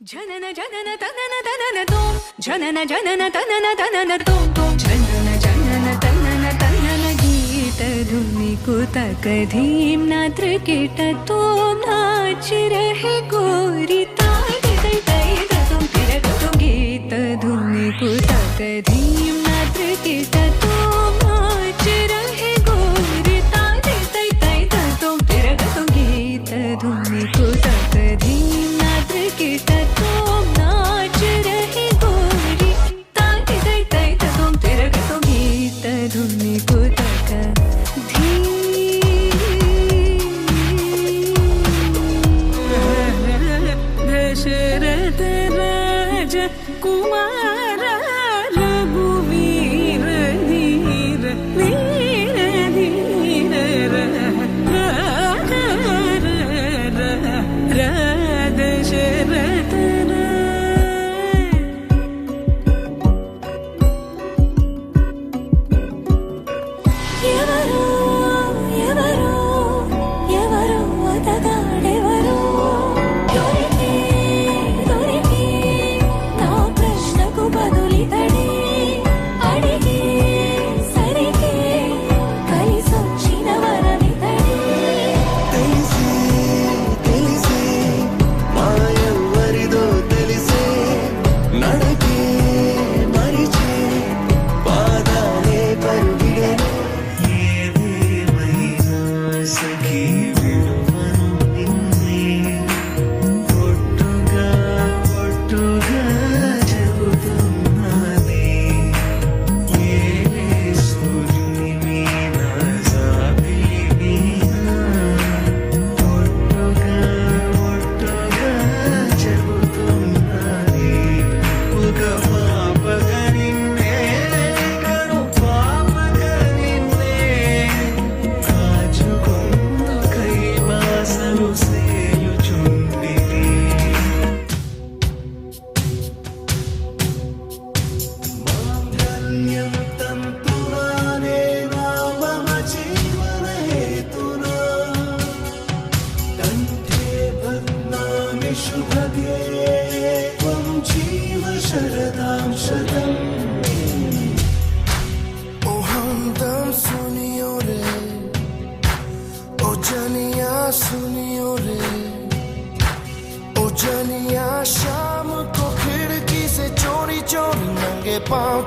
जनन जनन तनन तनन तोम जनन जनन तनन तनन तोम तोम जनन जनन तनन तनन गीत धुनि कुतक धीम नात्र कीट तोम नाच रहे गोरी ताई तै तै तुम तिरक तुम गीत धुनि कुतक धीम नात्र कीट तोम नाच रहे गोरी ताई तै तै तुम तिरक तुम गीत धुनि कुतक धीम नात्र कीट तुम नाच रहे गोरी ताई तै तै तुम तिरक तुम गीत धुनि कुतक दशरथ राज कुमार रघुवीर धीर वीर धीर दशरथ ఎవరో ఎవరో ఎవరో అతగాడెవరో దొరికే దొరికే నా ప్రశ్నకు బదులితడే అడిగే సరిగే కలిసొచ్చిన వరమితడే తెలిసి తెలిసి మాయెవ్వరిదో తెలిసే నడకే మరిచే పాదాలే పరుగిడను ఏదేమైనా సఖీ విడువను నిన్నే పొట్టుగా పొట్టుగా చెబుతున్నది ఏ సూర్యుని మీద జాబిలి మీద పొట్టుగా పొట్టుగా చెబుతున్నది ఒక పాపగా నిన్నే కను పాపగా నిన్నే కాచుకొందు కైవాసలు సేయుచుండిది మాంగళ్యం తంతునానేనా మమ జీవనహేతునా కంఠే బధ్నామి శుభగే త్వం జీవ శరదాం శతం ओ हमदम सुनियो रे ओ जनिया सुनियो रे ओ जनिया शाम को खिड़की से चोरी चोरी नंगे पाँव